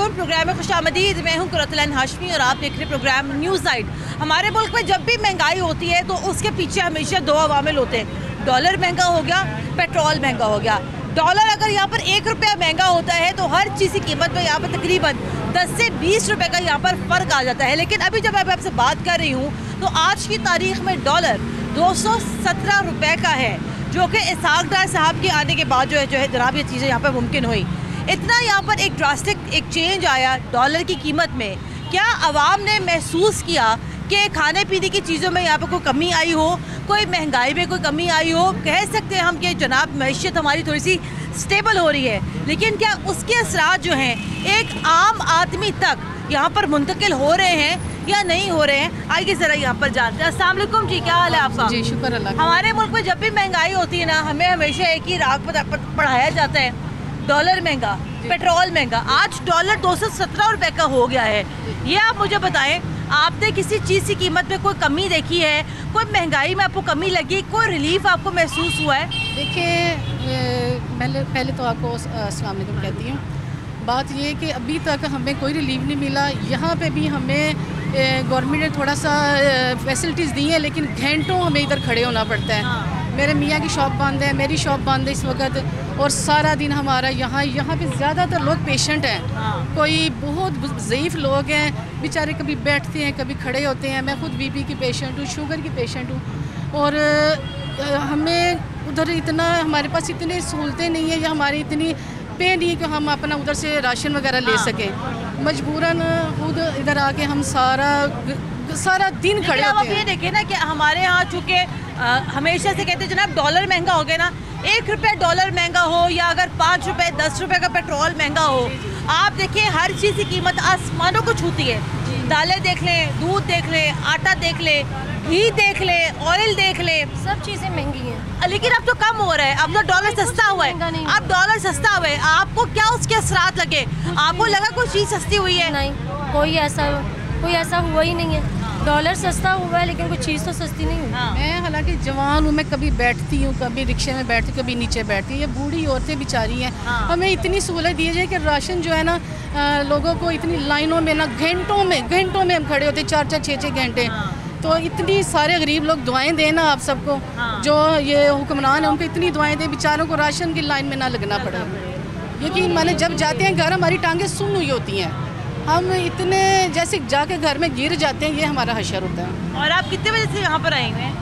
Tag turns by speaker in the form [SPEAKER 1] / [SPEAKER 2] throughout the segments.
[SPEAKER 1] वालेकुम। प्रोग्राम में खुशामदीद। मैं हूं कुरतुल हाशमी और आप देख रहे प्रोग्राम न्यूज़ साइड। हमारे मुल्क में जब भी महंगाई होती है तो उसके पीछे हमेशा दो अवामिल होते हैं। डॉलर महंगा हो गया, पेट्रोल महंगा हो गया। डॉलर अगर यहाँ पर 1 रुपया महंगा होता है तो हर चीज़ की कीमत में यहाँ पर तकरीबन 10 से 20 रुपये का यहाँ पर फ़र्क आ जाता है। लेकिन अभी जब मैं आपसे बात कर रही हूँ तो आज की तारीख में डॉलर 217 रुपये का है, जो कि इसहाक डार साहब के आने के बाद जो है जनाब ये चीज़ें यहाँ पर मुमकिन हुई। इतना यहाँ पर एक ड्रास्टिक एक चेंज आया डॉलर की कीमत में। क्या आवाम ने महसूस किया कि खाने पीने की चीज़ों में यहाँ पर कोई कमी आई हो, कोई महंगाई में कोई कमी आई हो? कह सकते हैं हम कि जनाब मईशत हमारी थोड़ी सी स्टेबल हो रही है, लेकिन क्या उसके असरात जो हैं एक आम आदमी तक यहाँ पर मुंतकिल हो रहे हैं या नहीं हो रहे हैं? आइए ज़रा यहाँ पर जानते हैं। अस्सलाम वालेकुम जी, क्या हाल है आपका?
[SPEAKER 2] जी शुक्र अल्लाह।
[SPEAKER 1] हमारे मुल्क में जब भी महंगाई होती है ना, हमें हमेशा एक ही राग पढ़ाया जाता है, डॉलर महंगा, पेट्रोल महंगा। आज डॉलर 217 रुपये का हो गया है। ये आप मुझे बताएं, आपने किसी चीज़ की कीमत में कोई कमी देखी है? कोई महंगाई में आपको कमी लगी? कोई रिलीफ आपको महसूस हुआ है?
[SPEAKER 2] देखिए पहले तो आपको अस्सलाम वालेकुम कहती हूँ। बात ये कि अभी तक हमें कोई रिलीफ नहीं मिला। यहाँ पे भी हमें गवर्नमेंट ने थोड़ा सा फैसिलिटीज़ दी हैं, लेकिन घंटों हमें इधर खड़े होना पड़ता है। मेरे मियाँ की शॉप बंद है, मेरी शॉप बंद है इस वक्त, और सारा दिन हमारा यहाँ पे ज़्यादातर लोग पेशेंट हैं। कोई बहुत ज़ईफ़ लोग हैं बेचारे, कभी बैठते हैं कभी खड़े होते हैं। मैं खुद बीपी की पेशेंट हूँ, शुगर की पेशेंट हूँ, और हमें उधर इतना, हमारे पास इतनी सहूलतें नहीं है या हमारी इतनी पे नहीं है कि हम अपना उधर से राशन वगैरह ले सकें। मजबूरन खुद इधर आके हम सारा दिन खड़े होते हैं।
[SPEAKER 1] आप ये देखें ना कि हमारे यहाँ चूँकि हमेशा से कहते हैं जनाब डॉलर महंगा हो गया ना, 1 रुपया डॉलर महंगा हो या अगर 5 रुपये 10 रुपये का पेट्रोल महंगा हो, आप देखिए हर चीज़ की कीमत आसमानों को छूती है। दालें देख लें, दूध देख लें, आटा देख लें, घी देख लें, ऑयल देख लें,
[SPEAKER 3] सब चीज़ें महंगी हैं।
[SPEAKER 1] लेकिन अब तो कम हो रहा है, अब तो डॉलर सस्ता हुआ है। अब डॉलर सस्ता हुआ है, आपको क्या उसके असरात लगे? आपको लगा कोई चीज़ सस्ती हुई है?
[SPEAKER 3] नहीं, कोई ऐसा हुआ ही नहीं है। डॉलर सस्ता हुआ है लेकिन कोई चीज़ तो सस्ती नहीं हुई।
[SPEAKER 2] मैं हालांकि जवान हूँ, मैं कभी बैठती हूँ, कभी रिक्शे में बैठती हूँ, कभी नीचे बैठती हूँ। ये बूढ़ी औरतें बेचारी हैं, हमें इतनी सहूलत दी जाए कि राशन जो है ना, लोगों को इतनी लाइनों में ना घंटों में हम खड़े होते, 4-4 6-6 घंटे। तो इतनी सारे गरीब लोग दुआएं देना आप सबको, जो ये हुक्मरान है उनको इतनी दुआएं दें, बेचारों को राशन की लाइन में ना लगना पड़े। यकीन माने जब जाते हैं घर हमारी टांगें सुन्न हुई होती हैं, हम इतने जैसे जाके घर में गिर जाते हैं, ये हमारा हशर होता है।
[SPEAKER 1] और आप कितने बजे से यहाँ पर आए हैं?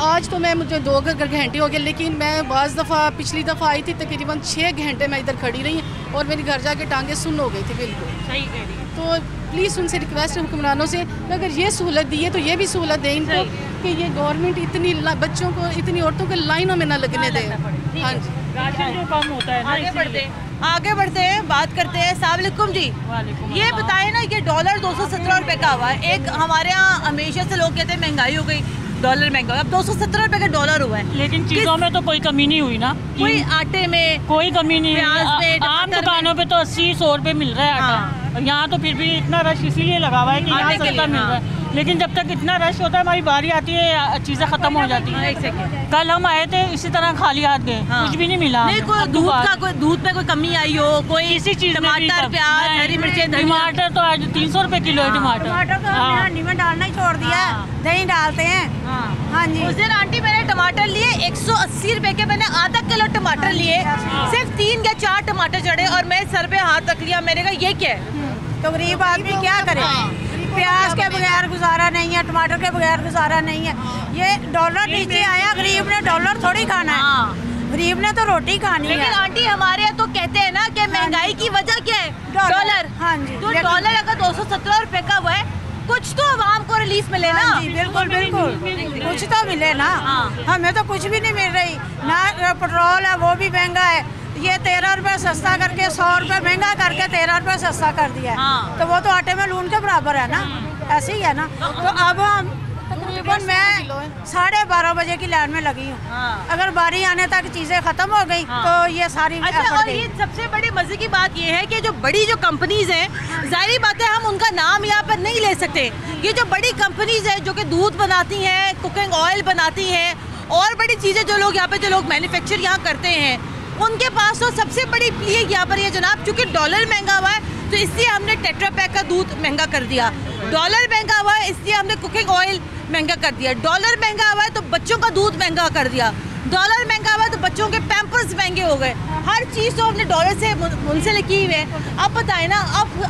[SPEAKER 2] आज तो मुझे 2 घंटे हो गए, लेकिन मैं बाज़ दफ़ा पिछली दफ़ा आई थी तकरीबन 6 घंटे मैं इधर खड़ी रही और मेरी घर जाके टांगें सुन्न हो गई थी। बिल्कुल
[SPEAKER 1] सही कह रही है।
[SPEAKER 2] तो प्लीज़ उनसे रिक्वेस्ट है हुक्मरानों से, अगर ये सहूलत दी है तो ये भी सहूलत दें इनको कि ये गवर्नमेंट इतनी बच्चों को, इतनी औरतों को लाइनों में ना लगने दे। हाँ जी,
[SPEAKER 4] राशन जो कम होता है ना।
[SPEAKER 1] आगे बढ़ते हैं, बात करते हैं। अस्सलाम वालेकुम जी, ये बताएं ना, ये डॉलर 217 रुपये का हुआ है। एक हमारे यहाँ हमेशा से लोग कहते हैं महंगाई हो गई, डॉलर महंगा हुआ, अब 217 रुपये का डॉलर हुआ है।
[SPEAKER 4] लेकिन चीज़ों में तो कोई कमी नहीं हुई ना,
[SPEAKER 1] कोई आटे में
[SPEAKER 4] कोई कमी नहीं
[SPEAKER 1] प्याज में,
[SPEAKER 4] है। आम
[SPEAKER 1] टमाटर
[SPEAKER 4] दुकानों पे तो 80-100 रुपये मिल रहा है आटा, यहाँ तो फिर भी इतना रश इसीलिए लगा हुआ है कि यहाँ सस्ता मिल रहा है। लेकिन जब तक इतना रश होता है, हमारी बारी आती है, चीज़ें ख़त्म हो जाती हैं। कल हम आए थे इसी तरह खाली हाथ गए, कुछ भी नहीं मिला।
[SPEAKER 1] नहीं, कोई दूध में कोई कमी आई हो, कोई
[SPEAKER 4] इसी चीज़
[SPEAKER 1] टमाटर, प्याज, हरी मिर्चें,
[SPEAKER 4] टमाटर तो आज 300 रुपये किलो है।
[SPEAKER 5] टमाटर तो हमने हंडी में डालना ही छोड़ दिया, दही डालते हैं। हाँ जी,
[SPEAKER 1] उस दिन आंटी मैंने टमाटर लिए 180 रुपए के, मैंने आधा किलो टमाटर लिए, सिर्फ 3 या 4 टमाटर चढ़े और मैं सर पे हाथ रख लिया। मैंने कहा ये क्या है?
[SPEAKER 5] तो गरीब आदमी क्या करे? प्याज के बगैर गुजारा नहीं है, टमाटर के बगैर गुजारा नहीं है। ये डॉलर नीचे आया, गरीब ने डॉलर थोड़ी खाना है, गरीब ने तो रोटी खानी है।
[SPEAKER 1] लेकिन आंटी हमारे यहाँ तो कहते हैं ना कि महंगाई की वजह क्या है? डॉलर।
[SPEAKER 5] हाँ जी,
[SPEAKER 1] तो डॉलर अगर 217 रुपए का हुआ है, कुछ तो आवाम को रिलीफ मिले ना।
[SPEAKER 5] बिल्कुल बिल्कुल, कुछ तो मिले ना। हमें तो कुछ भी नहीं मिल रही ना। पेट्रोल है वो भी महंगा है, ये 13 रुपये सस्ता करके 100 रुपये महंगा करके 13 रुपये सस्ता कर दिया है। तो वो तो आटे में लून के बराबर है ना, ऐसे ही है ना। तो अब हम तकरीबन मैं 12:30 बजे की लाइन में लगी हूँ। अगर बारी आने तक चीज़ें ख़त्म हो गई तो ये सारी।
[SPEAKER 1] अच्छा, और ये सबसे बड़ी मजे की बात ये है कि जो बड़ी जो कंपनीज हैं, जाहिर बात है हम उनका नाम यहाँ पर नहीं ले सकते। ये जो बड़ी कंपनीज है जो कि दूध बनाती हैं, कुकिंग ऑयल बनाती हैं और बड़ी चीज़ें जो लोग यहाँ पे जो लोग मैन्युफैक्चर यहाँ करते हैं, उनके पास तो सबसे बड़ी ये यहाँ पर ये जनाब, चूँकि डॉलर महंगा हुआ है तो इसलिए हमने टेट्रा पैक का दूध महंगा कर दिया, डॉलर महंगा हुआ है इसलिए हमने कुकिंग ऑयल महंगा कर दिया, डॉलर महंगा हुआ है तो बच्चों का दूध महंगा कर दिया, डॉलर महंगा हुआ है तो बच्चों के पैम्पर्स महंगे हो गए। हर चीज़ तो हमने डॉलर से मुंसलिक की हुई है। अब बताएं ना,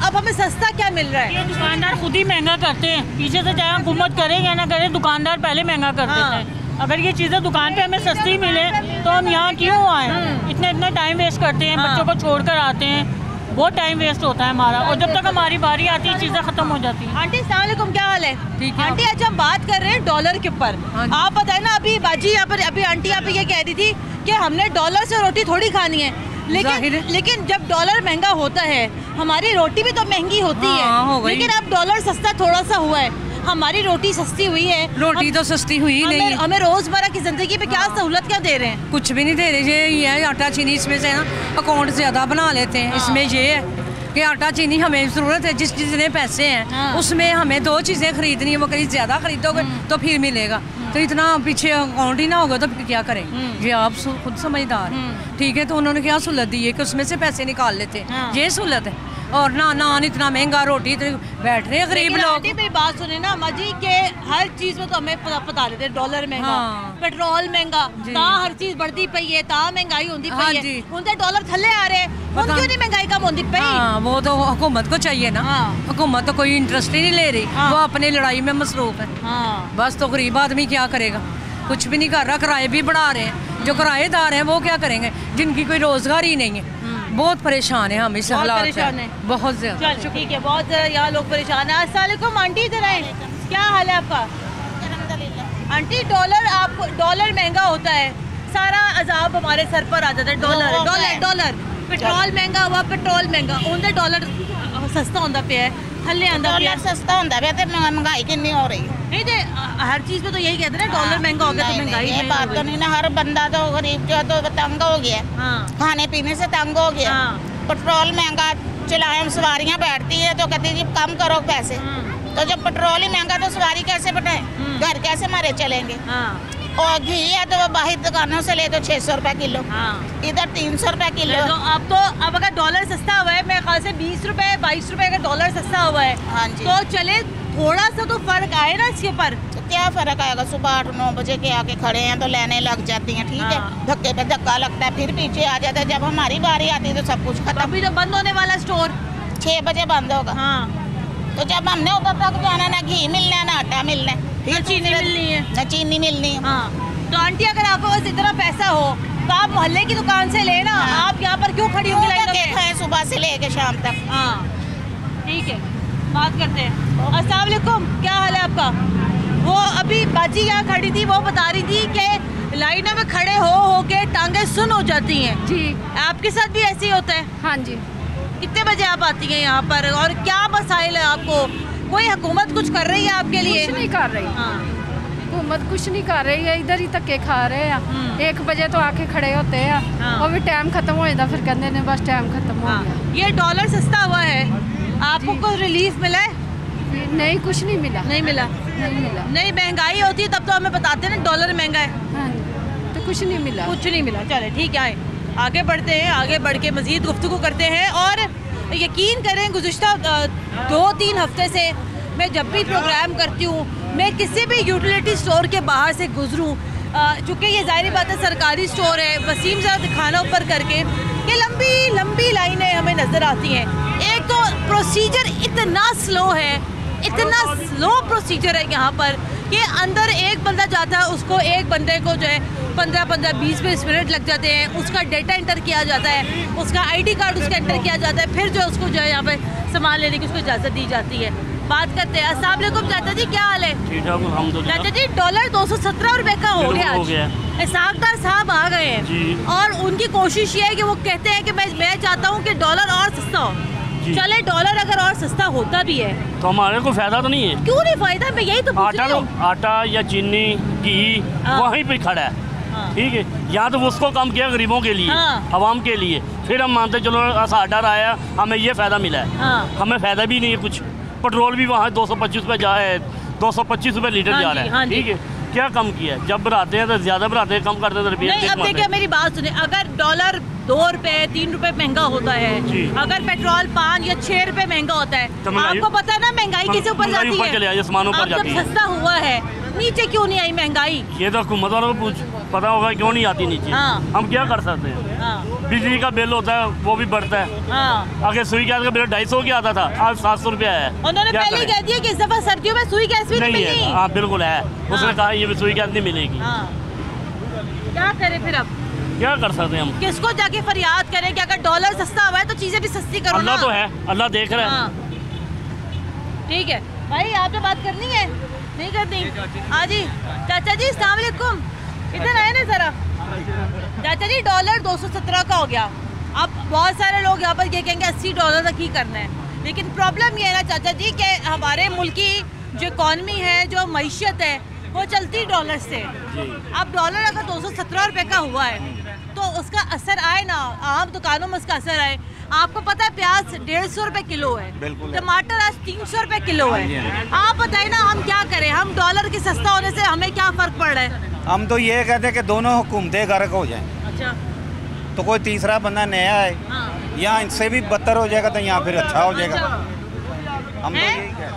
[SPEAKER 1] अब हमें सस्ता क्या मिल रहा है?
[SPEAKER 4] ये दुकानदार खुद ही महंगा करते हैं, पीछे से चाहे हुकूमत करे या ना करे, दुकानदार पहले महंगा कर देते हैं। अगर ये चीज़ें दुकान पे हमें सस्ती मिले तो हम यहाँ क्यों आए? इतना टाइम वेस्ट करते हैं, बच्चों को छोड़ कर आते हैं, बहुत टाइम वेस्ट होता है हमारा, और जब तक हमारी बारी आती है चीज़ें ख़त्म हो जाती हैं।
[SPEAKER 1] आंटी अस्सलाम वालेकुम, क्या हाल है?
[SPEAKER 2] ठीक है
[SPEAKER 1] आंटी, आज हम बात कर रहे हैं डॉलर के ऊपर। आप बताएं ना, अभी बाजी यहाँ पर, अभी आंटी यहाँ पे ये कह रही थी कि हमने डॉलर से रोटी थोड़ी खानी है, लेकिन जब डॉलर महंगा होता है हमारी रोटी भी तो महंगी होती है, लेकिन अब डॉलर सस्ता थोड़ा सा हुआ है, हमारी रोटी सस्ती हुई है।
[SPEAKER 2] रोटी तो सस्ती हुई नहीं है।
[SPEAKER 1] हमें रोजमर्रा की जिंदगी पे क्या सहूलत क्या दे रहे हैं?
[SPEAKER 2] कुछ भी नहीं दे रहे। ये है आटा चीनी, इसमें से ना अकाउंट ज्यादा बना लेते हैं। इसमें ये है कि आटा चीनी हमें ज़रूरत है, जितने पैसे हैं उसमें हमें 2 चीज़ें खरीदनी है, वो कहीं ज़्यादा खरीदोगे तो फिर मिलेगा, तो इतना पीछे अकाउंट ही ना होगा तो फिर क्या करेंगे? ये आप खुद समझदार हैं, ठीक है। तो उन्होंने क्या सहूलत दी है कि उसमें से पैसे निकाल लेते हैं, ये सहूलत है। और नान इतना महंगा, रोटी इतनी, बैठ रहे हैं गरीब लोग।
[SPEAKER 1] मेरी बात सुने ना अम्मा जी, के हर चीज में तो हमें पता लेते हैं डॉलर महंगा, पेट्रोल महंगा, हर चीज बढ़ती पई है, महंगाई होती पई है, उनके डॉलर थल्ले आ रहे हैं, क्यों नहीं महंगाई कम होती पई?
[SPEAKER 2] वो तो हुकूमत को चाहिए ना। हुकूमत तो कोई इंटरेस्ट ही नहीं ले रही, वो अपनी लड़ाई में मसरूफ है। बस तो गरीब आदमी क्या करेगा? कुछ भी नहीं कर रहा। किराए भी बढ़ा रहे हैं, जो किराएदार हैं वो क्या करेंगे, जिनकी कोई रोजगार ही नहीं है। बहुत परेशान है हम इस हालात से, बहुत ज्यादा।
[SPEAKER 1] ठीक है, बहुत यहाँ लोग परेशान है। अस्सलाम वालेकुम आंटी, इधर आए, क्या हाल है आपका? आंटी, डॉलर महंगा होता है, सारा अजाब हमारे सर पर आ जाता है। डॉलर पेट्रोल महंगा हुआ, पेट्रोल महंगा होंगे, डॉलर सस्ता होता पे है, थल्ले आंदा पे
[SPEAKER 6] डॉलर सस्ता होता है तो महंगाई कितनी हो रही है?
[SPEAKER 1] नहीं तो हर चीज में तो यही कहते हैं ना, डॉलर महंगा हो गया तो महंगाई।
[SPEAKER 6] ये बात तो नहीं ना, हर बंदा तो गरीब जो तो तंग हो गया, खाने पीने से तंग हो गया। पेट्रोल महंगा, चलाएं सवारियां बैठती है तो कहती है कम करो पैसे, तो जब पेट्रोल ही महंगा तो सवारी कैसे बैठाएं, घर कैसे हमारे चलेंगे? और घी है तो वो बाहर दुकानों से ले तो 600 रुपए किलो, इधर 300 रुपए किलो।
[SPEAKER 1] तो अब अगर डॉलर सस्ता हुआ है, मेरे ख्याल से 20 रुपए 22 रुपए अगर डॉलर सस्ता हुआ है, तो चले थोड़ा सा तो फर्क आए ना इसके ऊपर।
[SPEAKER 6] तो क्या फर्क आएगा? सुबह 8-9 बजे के आके खड़े हैं तो लेने लग जाती हैं, ठीक है, धक्के पे धक्का लगता है, फिर पीछे आ जाता है। जब हमारी बारी आती है तो सब कुछ खत्म।
[SPEAKER 1] अभी तो बंद होने वाला स्टोर
[SPEAKER 6] 6 बजे बंद होगा। तो जब हमने उधर तक जाना, ना घी मिलना है, ना आटा मिलना है,
[SPEAKER 1] फिर चीनी मिलनी है,
[SPEAKER 6] ना चीनी मिलनी है।
[SPEAKER 1] तो आंटी, अगर आपको बस इतना पैसा हो तो आप मोहल्ले की दुकान से लेना, आप यहाँ पर क्यों खड़ी होंगी लाइन में?
[SPEAKER 6] खाएं सुबह से लेके शाम तक।
[SPEAKER 1] ठीक है, बात करते हैं। अस्सलाम वालेकुम, क्या हाल है आपका? वो अभी बाजी यहाँ खड़ी थी, वो बता रही थी कि लाइनों में खड़े हो के टांगे सुन हो जाती हैं।
[SPEAKER 3] जी,
[SPEAKER 1] आपके साथ भी ऐसे ही होता है?
[SPEAKER 3] हाँ जी।
[SPEAKER 1] कितने बजे आप आती हैं यहाँ पर, और क्या मसाइल है आपको? कोई हुकूमत कुछ कर रही है आपके लिए?
[SPEAKER 3] कुछ नहीं कर रही, हुकूमत कुछ नहीं कर रही है, इधर ही धक्के खा रहे हैं। 1 बजे तो आके खड़े होते हैं, और भी टाइम खत्म हो जाता, फिर कहते हैं बस टाइम खत्म हो गया।
[SPEAKER 1] ये डॉलर सस्ता हुआ है, आपको कोई रिलीफ मिला है?
[SPEAKER 3] नहीं, कुछ नहीं मिला।
[SPEAKER 1] नहीं मिला? नहीं, महंगाई होती है तब तो हमें बताते हैं ना डॉलर महंगा है।
[SPEAKER 3] तो कुछ नहीं मिला,
[SPEAKER 1] कुछ नहीं मिला। चले ठीक है, आगे बढ़ते हैं, आगे बढ़ के मज़ीद गुफ्तगू करते हैं। और यकीन करें, गुज़िश्ता 2-3 हफ्ते से मैं जब भी प्रोग्राम करती हूँ, मैं किसी भी यूटिलिटी स्टोर के बाहर से गुजरूँ, चूँकि ये ज़ाहिर बात है सरकारी स्टोर है, वसीम ज़रा दिखाना ऊपर करके कि लंबी लंबी लाइनें हमें नज़र आती हैं। एक तो प्रोसीजर इतना स्लो है, इतना स्लो प्रोसीजर है यहाँ पर कि अंदर एक बंदा जाता है, उसको एक बंदे को जो है 15-15, 20-20 मिनट लग जाते हैं, उसका डेटा एंटर किया जाता है, उसका ID कार्ड उसका एंटर किया जाता है, फिर जो उसको जो है यहाँ पे सामान लेने की उसको इजाज़त दी जाती है। बात करते हैं। अस्सलाम वालेकुम चाचा जी, क्या हाल है? चाचा जी, डॉलर 217 रुपए का हो गया। इसाकदार साहब आ गए हैं और उनकी कोशिश ये है कि वो कहते हैं कि मैं चाहता हूँ कि डॉलर और सस्ता हो। चले, डॉलर अगर और सस्ता होता भी है
[SPEAKER 7] तो हमारे को फायदा तो नहीं है।
[SPEAKER 1] क्यों नहीं फायदा? मैं यही तो पूछ रही हूँ।
[SPEAKER 7] आटा या चीनी घी वहीं पे खड़ा है, ठीक है। यहाँ तो उसको कम किया गरीबों के लिए, आवाम के लिए, फिर हम मानते चलो आर्डर आया, हमें ये फायदा मिला है। हमें फायदा भी नहीं है कुछ। पेट्रोल भी वहाँ 225 रुपये जा है, 225 रुपये लीटर जा रहा है, ठीक है। क्या कम किया है? जब बढ़ाते हैं तो ज़्यादा बढ़ाते हैं, कम करते हैं तो रुपये
[SPEAKER 1] नहीं। अब देखिए मेरी बात सुने, अगर डॉलर 2 रुपए 3 रुपए महंगा होता है, अगर पेट्रोल 5 या 6 रुपए महंगा होता है,
[SPEAKER 7] तो
[SPEAKER 1] आपको पता है ना महंगाई किस ऊपर जाती है,
[SPEAKER 7] सामानों पर जाती है।
[SPEAKER 1] सस्ता हुआ है, नीचे क्यों नहीं आई महंगाई?
[SPEAKER 7] ये तो हुकूमत वालों को पता होगा क्यों नहीं आती नीचे। हम क्या कर सकते हैं? बिजली का बिल होता है वो भी बढ़ता है। आगे सुई गैस का बिल 250 की आता था, आज 700 रुपया है।
[SPEAKER 1] उन्होंने पहले ही कह दिया कि इस दफा सर्दियों में सुई गैस भी नहीं
[SPEAKER 7] है। हाँ बिल्कुल है, उसने कहा ये सुई गैस नहीं मिलेगी।
[SPEAKER 1] क्या करें फिर? अब
[SPEAKER 7] क्या कर सकते हैं हम?
[SPEAKER 1] किसको जाके फरियाद करें कि अगर डॉलर सस्ता हुआ है तो चीजें भी सस्ती करो।
[SPEAKER 7] अल्लाह तो है, अल्लाह देख रहा है।
[SPEAKER 1] ठीक है भाई, आपने बात करनी है? नहीं करनी? हाँ जी चाचा जी, अस्सलाम वालेकुम, इधर आए ना जरा। चाचा जी डॉलर 217 का हो गया। अब बहुत सारे लोग यहाँ पर ये कहेंगे $80 तक ही करना है, लेकिन प्रॉब्लम ये है ना चाचा जी कि हमारे मुल्क की जो इकॉनमी है, जो मईशत है, वो चलती डॉलर से। अब डॉलर अगर 217 रुपये का हुआ है तो उसका असर आए ना, आम दुकानों में उसका असर आए। आपको पता है प्याज 150 रुपए किलो है, टमाटर आज 300 रुपए किलो है। आप बताइए ना हम क्या करें? हम डॉलर की सस्ता होने से हमें क्या फर्क पड़ रहा है?
[SPEAKER 8] हम तो ये कहते हैं कि दोनों हुकूमतें गर्क हो जाएं।
[SPEAKER 1] अच्छा,
[SPEAKER 8] तो कोई तीसरा बंदा नया है, यहाँ इनसे भी बदतर हो जाएगा तो यहाँ फिर अच्छा हो जाएगा। हम तो यही कहते हैं।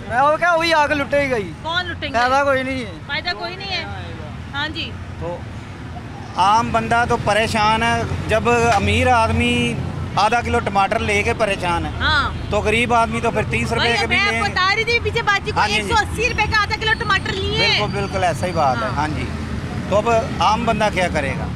[SPEAKER 9] मैं वो क्या वही आगे लुटेगी गई।
[SPEAKER 1] कौन लुटेंगे?
[SPEAKER 9] फायदा कोई नहीं है।
[SPEAKER 1] फायदा कोई नहीं है। हाँ जी,
[SPEAKER 8] तो आम बंदा तो परेशान है। जब अमीर आदमी आधा किलो टमाटर लेके परेशान है, तो गरीब आदमी तो फिर 30 रुपए के भी लेंगे।
[SPEAKER 1] मैं बता रही थी पीछे बातचीत को, 180 रुपए का आधा किलो टमाटर लिए।
[SPEAKER 8] बिल्कुल बिल्कुल ऐसा ही बात है। हाँ जी, तो अब आम बंदा क्या करेगा?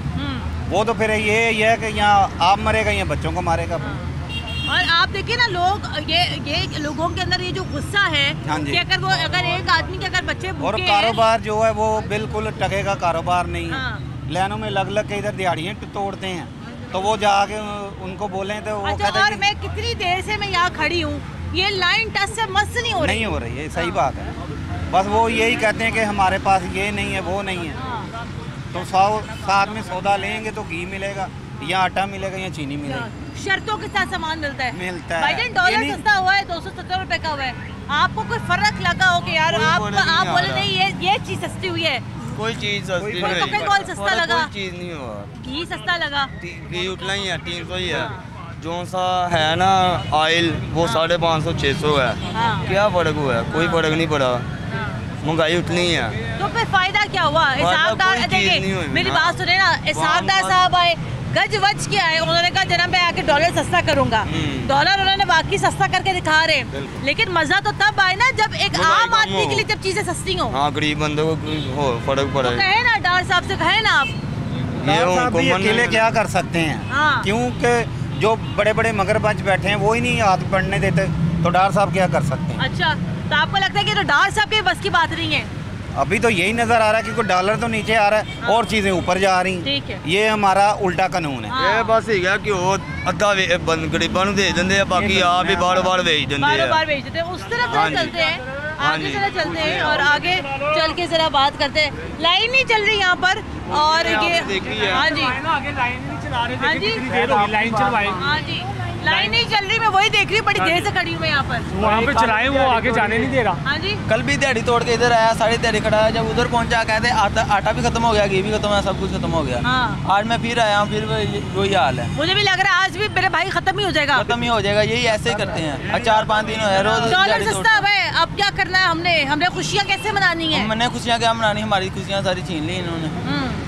[SPEAKER 8] वो तो फिर ये है कि यहाँ आप मरेगा या बच्चों को मारेगा।
[SPEAKER 1] और आप देखिए ना, लोग ये लोगों के अंदर ये जो गुस्सा है कि अगर एक आदमी के अगर बच्चे भूखे
[SPEAKER 8] और कारोबार जो है वो बिल्कुल टके का कारोबार नहीं है। लाइनों में लग लग के इधर दिहाड़ियाँ तोड़ते हैं, तो वो जाके उनको बोले तो वो कहते हैं।
[SPEAKER 1] और मैं कितनी देर से मैं यहाँ खड़ी हूँ, ये लाइन टच से मस्त नहीं हो रही
[SPEAKER 8] है। सही बात है। बस वो यही कहते हैं कि हमारे पास ये नहीं है, वो नहीं है। तो साथ में सौदा लेंगे तो घी मिलेगा, या आटा मिलेगा, या चीनी मिलेगी।
[SPEAKER 1] शर्तों के साथ सामान मिलता है।
[SPEAKER 8] भाईजान
[SPEAKER 1] डॉलर सस्ता हुआ है, 217 रुपए का हुआ है। आपको कोई फर्क लगा हो कि यार आप बोले नहीं ये चीज सस्ती हुई है?
[SPEAKER 10] कोई चीज सस्ती नहीं,
[SPEAKER 1] पेट्रोल सस्ता लगा,
[SPEAKER 10] कोई चीज नहीं हुआ।
[SPEAKER 1] घी सस्ता लगा,
[SPEAKER 10] घी उतना ही है, 300 ही है। जो सा है ना ऑयल वो 550 600 है। क्या फर्क हुआ है? कोई फर्क नहीं पड़ा, महंगाई उतनी है।
[SPEAKER 1] तो फिर फायदा क्या हुआ? हिसाबदार देखिए मेरी बात सुने ना, हिसाबदार साहब आए, गज वज के आए, उन्होंने कहा जनाब मैं आके डॉलर सस्ता करूंगा। डॉलर उन्होंने बाकी सस्ता करके दिखा रहे, लेकिन मजा तो तब आए ना जब एक आम आदमी के लिए जब चीजें सस्ती हो।
[SPEAKER 10] हाँ, गरीब बंदे को हो फर्क पड़ा।
[SPEAKER 1] तो कहे ना डार साहब से, कहे ना आप
[SPEAKER 8] ये अकेले क्या कर सकते हैं? क्योंकि जो बड़े बड़े मगरमच्छ बैठे हैं वो ही नहीं हाथ बढ़ने देते, तो डार साहब क्या कर सकते हैं?
[SPEAKER 1] अच्छा, तो आपको लगता है कि तो डार साहब के बस की बात नहीं है?
[SPEAKER 8] अभी तो यही नजर आ रहा है कि डॉलर तो नीचे आ रहा है और चीजें ऊपर जा रही हैं। ये हमारा उल्टा कानून है।
[SPEAKER 10] ये बस ही है कि वो अद्धा गरीबों को दे देंगे, बाकी आप ही बार-बार बेच देंगे।
[SPEAKER 1] बार-बार बेच देते हैं। उस तरफ चलते हैं, आगे जरा चलते हैं और आगे चल के जरा बात करते हैं। लाइन नहीं चल रही यहाँ पर, और ये हाँ जी, हाँ जी
[SPEAKER 11] लाइन चलवाई।
[SPEAKER 1] हाँ जी, लाइन नहीं चल रही, मैं वही देख रही हूँ, बड़ी देर से खड़ी हूँ मैं यहाँ पर।
[SPEAKER 11] वहाँ पे चलाए, वो आगे जाने नहीं दे रहा।
[SPEAKER 1] हाँ जी,
[SPEAKER 9] कल भी दिहाड़ी तोड़ के इधर आया, सारी दिहाड़ी खड़ा है। जब उधर पहुंचा कहते आटा भी खत्म हो गया, घी भी खत्म है, सब कुछ खत्म हो गया। आज मैं फिर आया हूँ, फिर वही हाल है।
[SPEAKER 1] मुझे भी लग रहा है आज भी मेरे भाई खत्म ही हो जाएगा।
[SPEAKER 9] खत्म ही हो जाएगा, यही ऐसे ही करते हैं। 4-5 दिन है रोज
[SPEAKER 1] डॉलर सस्ता है, अब क्या करना है? हमने खुशियाँ कैसे मनानी है?
[SPEAKER 9] हमने खुशियाँ क्या मनानी, हमारी खुशियाँ सारी छीन ली इन्होंने।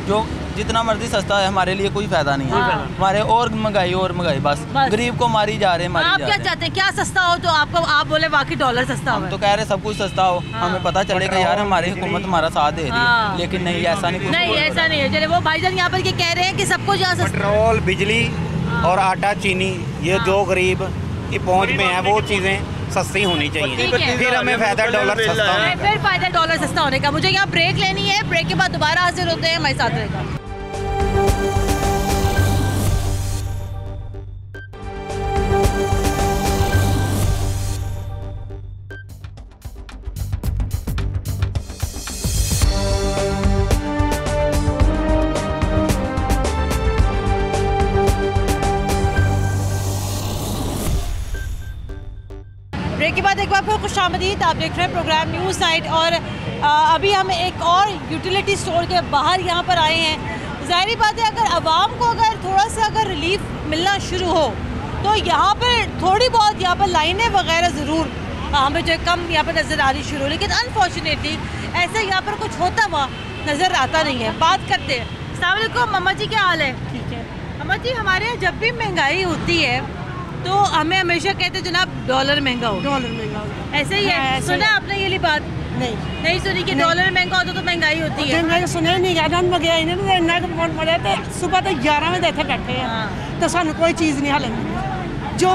[SPEAKER 9] जो जितना मर्जी सस्ता है हमारे लिए कोई फायदा नहीं है। हमारे और महंगाई बस गरीब को मारी जा रहे हैं।
[SPEAKER 1] आप क्या चाहते हैं, क्या सस्ता हो? तो आपको आप बोले बाकी डॉलर सस्ता हो।
[SPEAKER 9] हम तो कह रहे सब कुछ सस्ता हो, हमें पता चलेगा यार हमारी हुकूमत हमारा साथ दे रही है, लेकिन नहीं, ऐसा नहीं,
[SPEAKER 1] ऐसा नहीं है। चले वो भाईजान यहाँ पर ये कह रहे हैं कि सब कुछ यहाँ
[SPEAKER 8] पेट्रोल, बिजली और आटा, चीनी, ये जो गरीब की पहुँच में है वो चीज़ें सस्ती होनी चाहिए, फिर हमें फायदा डॉलर सस्ता होने का।
[SPEAKER 1] फिर फायदा डॉलर सस्ता होने का। मुझे यहाँ ब्रेक लेनी है, ब्रेक के बाद दोबारा हाजिर होते हैं, हमारे साथ रहेगा। ब्रेक ब्रेक के बाद एक बार फिर खुशामदीद। आप देख रहे हैं प्रोग्राम न्यूज़ नाइट और अभी हम एक और यूटिलिटी स्टोर के बाहर यहाँ पर आए हैं। ज़ाहिर बात है अगर आवाम को अगर थोड़ा सा अगर रिलीफ मिलना शुरू हो तो यहाँ पर थोड़ी बहुत यहाँ पर लाइनें वगैरह ज़रूर हमें जो कम यहाँ पर नज़र आनी शुरू, लेकिन अनफॉर्चुनेटली ऐसा यहाँ पर कुछ होता हुआ नज़र आता नहीं है। बात करते हैं। अस्सलाम वालेकुम मामा जी, क्या हाल है? ठीक है मामा जी। हमारे यहाँ जब भी महंगाई होती है तो हमें हमेशा कहते हैं जनाब डॉलर महंगा हो, डॉलर महंगा हो। ऐसे ही है? सुना आपने ये बात? नहीं सुनी कि डॉलर महंगा होता तो महंगाई होती है?
[SPEAKER 12] सुने नहीं सुबह तो 11 बजे इतने बैठे हैं तो सानू कोई चीज़ नहीं हाल जो